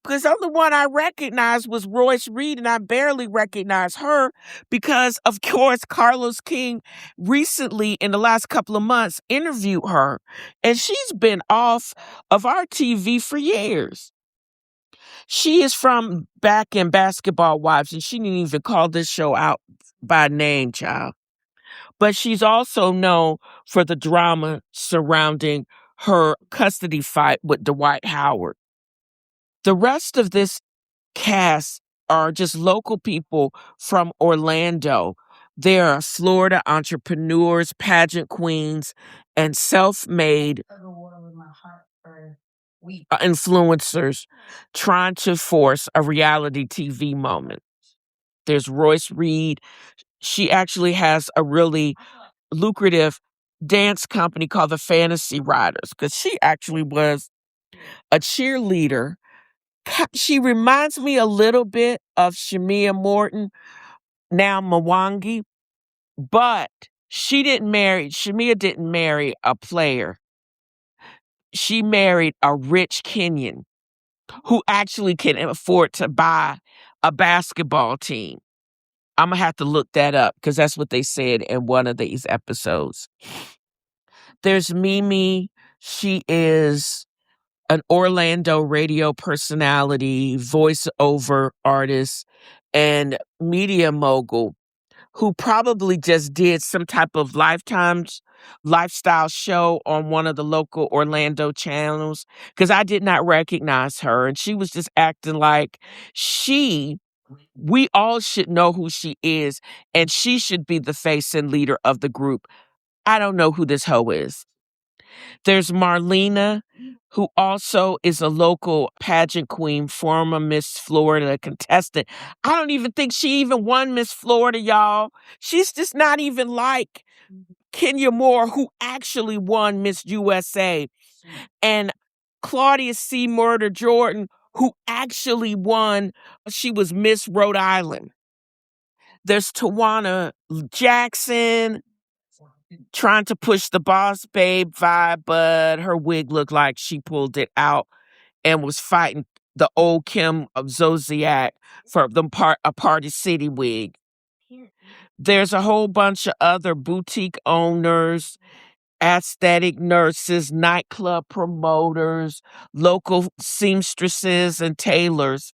Because the only one I recognized was Royce Reed, and I barely recognized her because, of course, Carlos King recently, in the last couple of months, interviewed her, and she's been off of our TV for years. She is from back in Basketball Wives, and she didn't even call this show out by name, child. But she's also known for the drama surrounding her custody fight with Dwight Howard. The rest of this cast are just local people from Orlando. They are Florida entrepreneurs, pageant queens, and self-made influencers trying to force a reality TV moment. There's Royce Reed. She actually has a really lucrative dance company called the Fantasy Riders, because she actually was a cheerleader. She reminds me a little bit of Shamia Morton, now Mwangi, but Shamia didn't marry a player. She married a rich Kenyan who actually can afford to buy a basketball team. I'm going to have to look that up because that's what they said in one of these episodes. There's Mimi. She is an Orlando radio personality, voiceover artist, and media mogul who probably just did some type of lifestyle show on one of the local Orlando channels, because I did not recognize her. And she was just acting like we all should know who she is, and she should be the face and leader of the group. I don't know who this hoe is. There's Marlena, who also is a local pageant queen, former Miss Florida contestant. I don't even think she even won Miss Florida, y'all. She's just not even like Kenya Moore, who actually won Miss USA, and Claudia C. Murder Jordan, who actually won. She was Miss Rhode Island. There's Tawana Jackson, trying to push the boss babe vibe, but her wig looked like she pulled it out and was fighting the old Kim of Zodiac for a Party City wig. There's a whole bunch of other boutique owners, aesthetic nurses, nightclub promoters, local seamstresses and tailors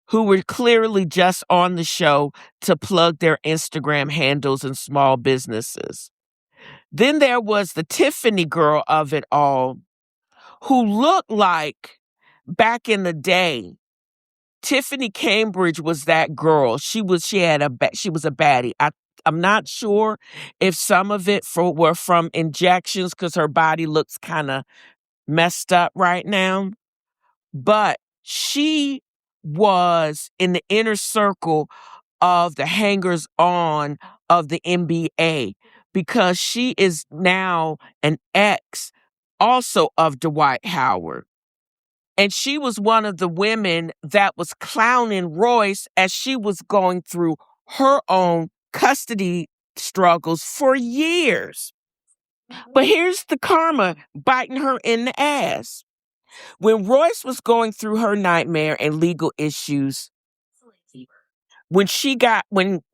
who were clearly just on the show to plug their Instagram handles and small businesses. Then there was the Tiffany girl of it all, who looked like, back in the day, Tiffany Cambridge was that girl. She was a baddie. I'm not sure if some of it were from injections because her body looks kind of messed up right now. But she was in the inner circle of the hangers-on of the NBA, because she is now an ex also of Dwight Howard. And she was one of the women that was clowning Royce as she was going through her own custody struggles for years. But here's the karma biting her in the ass. When Royce was going through her nightmare and legal issues, when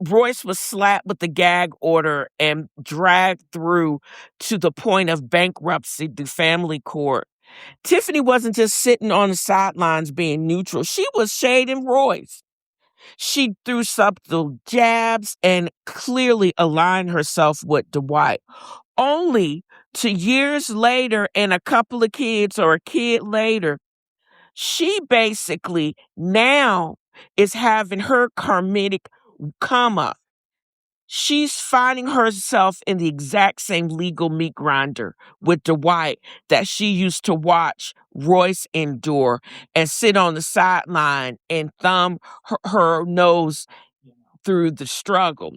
Royce was slapped with the gag order and dragged through to the point of bankruptcy through family court, Tiffany wasn't just sitting on the sidelines being neutral. She was shading Royce. She threw subtle jabs and clearly aligned herself with Dwight. Only to years later and a couple of kids or a kid later, she basically now is having her karmic come up. She's finding herself in the exact same legal meat grinder with Dwight that she used to watch Royce endure and sit on the sideline and thumb her nose through the struggle.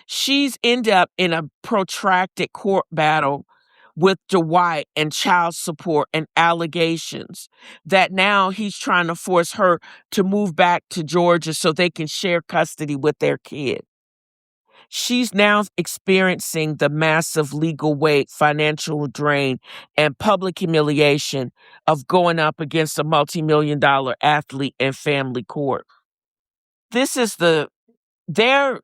She's ended up in a protracted court battle with Dwight and child support and allegations that now he's trying to force her to move back to Georgia so they can share custody with their kid. She's now experiencing the massive legal weight, financial drain, and public humiliation of going up against a multi-million-dollar athlete in family court. This is her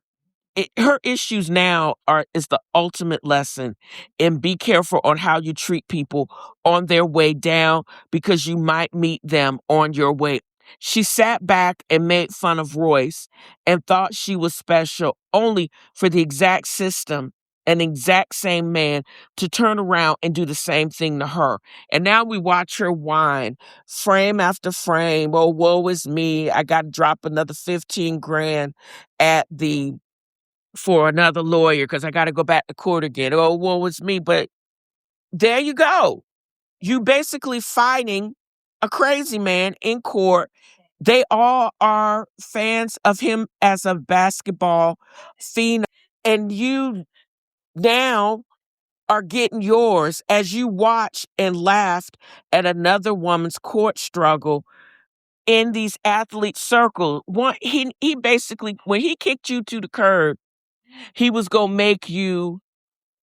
issues now is the ultimate lesson in be careful on how you treat people on their way down because you might meet them on your way. She sat back and made fun of Royce and thought she was special only for the exact system, an exact same man, to turn around and do the same thing to her. And now we watch her whine frame after frame. Oh, woe is me. I got to drop another 15 grand for another lawyer because I got to go back to court again. Oh, woe is me. But there you go. You basically fighting a crazy man in court. They all are fans of him as a basketball phenom. And you now are getting yours as you watch and laughed at another woman's court struggle in these athlete circles. He basically, when he kicked you to the curb, he was going to make you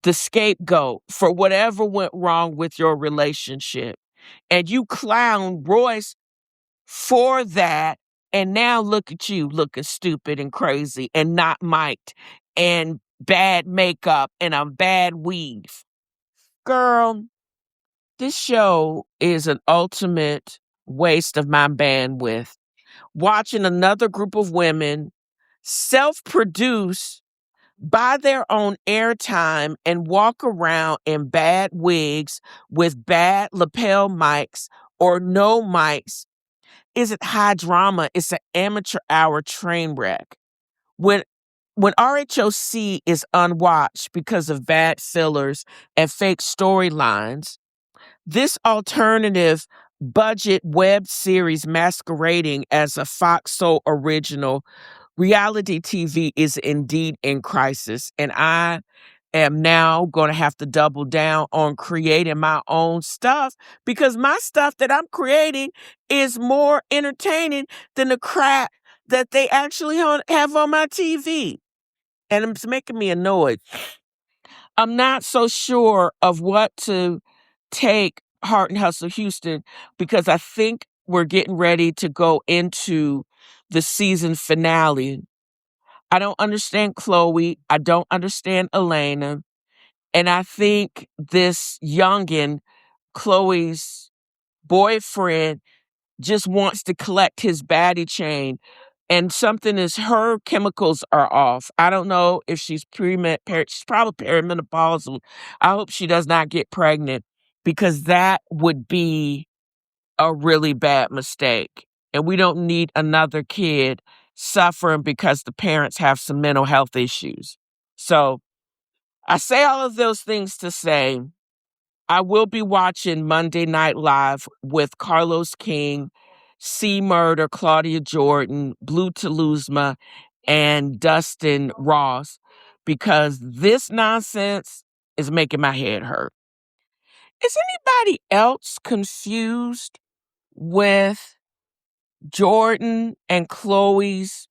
the scapegoat for whatever went wrong with your relationship. And you clown Royce for that. And now look at you looking stupid and crazy and not mic'd and bad makeup and a bad weave. Girl, this show is an ultimate waste of my bandwidth. Watching another group of women self-produce, buy their own airtime, and walk around in bad wigs with bad lapel mics or no mics isn't high drama. It's an amateur hour train wreck. When RHOC is unwatched because of bad fillers and fake storylines, this alternative budget web series masquerading as a Fox Soul original reality TV is indeed in crisis. And I am now going to have to double down on creating my own stuff because my stuff that I'm creating is more entertaining than the crap that they actually have on my TV. And it's making me annoyed. I'm not so sure of what to take Heart and Hustle Houston because I think we're getting ready to go into the season finale. I don't understand Chloe. I don't understand Elena. And I think this youngin', Chloe's boyfriend, just wants to collect his baddie chain. And her chemicals are off. I don't know if she's she's probably perimenopausal. I hope she does not get pregnant because that would be a really bad mistake. And we don't need another kid suffering because the parents have some mental health issues. So I say all of those things to say I will be watching Monday Night Live with Carlos King, C Murder, Claudia Jordan, Blue Taluzma, and Dustin Ross because this nonsense is making my head hurt. Is anybody else confused with Jordan and Chloe's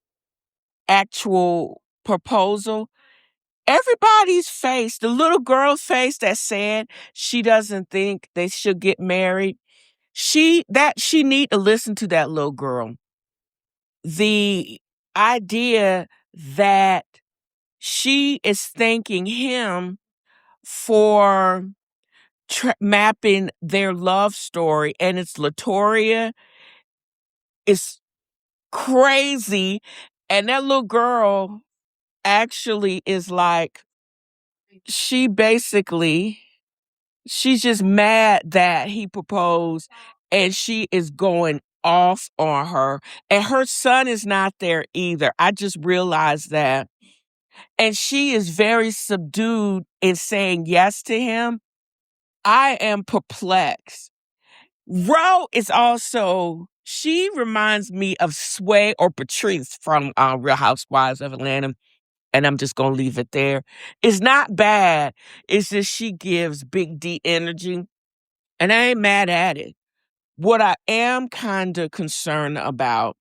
actual proposal, everybody's face, the little girl's face that said she doesn't think they should get married, she need to listen to that little girl. The idea that she is thanking him for mapping their love story, and it's Latoria, is crazy. And that little girl actually is like, she's just mad that he proposed, and she is going off on her. And her son is not there either. I just realized that. And she is very subdued in saying yes to him. I am perplexed. Ro is also, she reminds me of Sway or Patrice from Real Housewives of Atlanta. And I'm just going to leave it there. It's not bad. It's just she gives big D energy. And I ain't mad at it. What I am kind of concerned about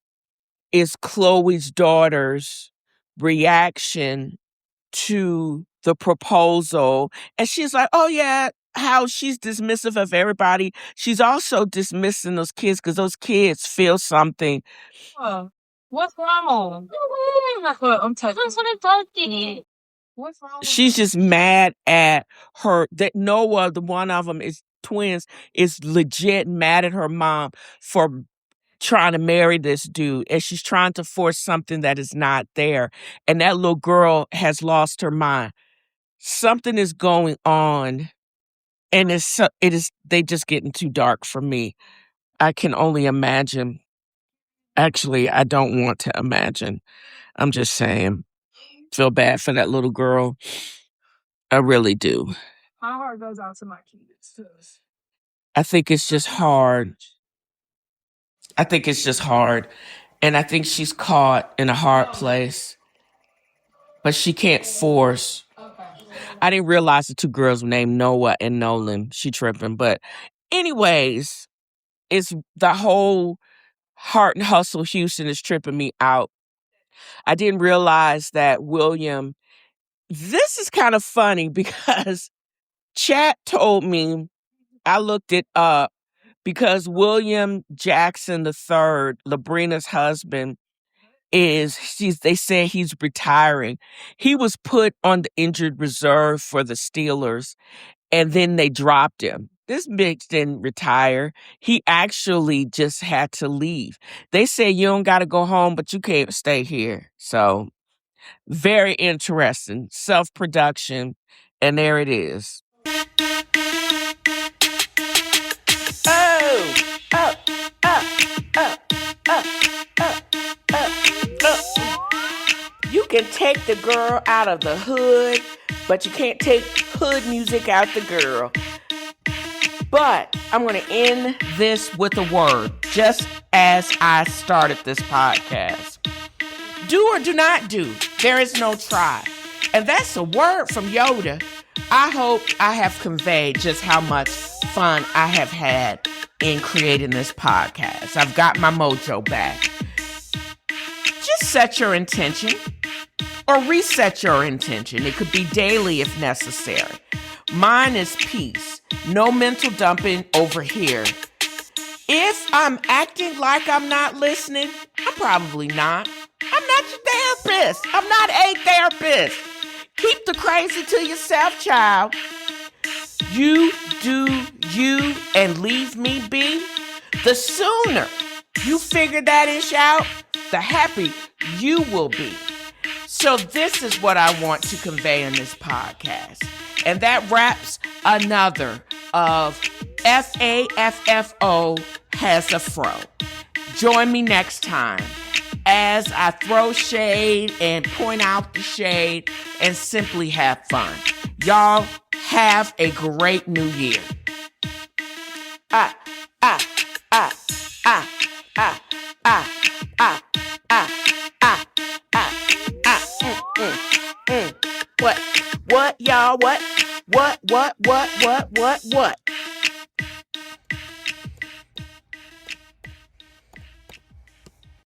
is Chloe's daughter's reaction to the proposal. And she's like, oh yeah, how she's dismissive of everybody. She's also dismissing those kids because those kids feel something. What's wrong? I'm touching. What's wrong? She's just mad at her that Noah, the one of them is twins, is legit mad at her mom for trying to marry this dude, and she's trying to force something that is not there. And that little girl has lost her mind. Something is going on, and they just getting too dark for me. I can only imagine. Actually, I don't want to imagine. I'm just saying. Feel bad for that little girl. I really do. My heart goes out to my kids. I think it's just hard. And I think she's caught in a hard place. But she can't force. I didn't realize the two girls were named Noah and Nolan. She tripping. But anyways, it's the whole Heart and Hustle Houston is tripping me out. I didn't realize that William, this is kind of funny because chat told me, I looked it up, because William Jackson III, Labrina's husband, they say he's retiring. He was put on the injured reserve for the Steelers, and then they dropped him. This bitch didn't retire. He actually just had to leave. They say you don't got to go home, but you can't stay here. So very interesting. Self-production. And there it is. You can take the girl out of the hood, but you can't take hood music out the girl. But I'm going to end this with a word, just as I started this podcast. Do or do not do. There is no try. And that's a word from Yoda. I hope I have conveyed just how much fun I have had in creating this podcast. I've got my mojo back. Just set your intention or reset your intention. It could be daily if necessary. Mine is peace. No mental dumping over here. If I'm acting like I'm not listening, I'm probably not. I'm not your therapist. I'm not a therapist. Keep the crazy to yourself, child. You do you and leave me be. The sooner you figure that ish out, the happier you will be. So this is what I want to convey in this podcast. And that wraps another of FAFFO has a fro. Join me next time as I throw shade and point out the shade and simply have fun. Y'all have a great new year. What, y'all? What?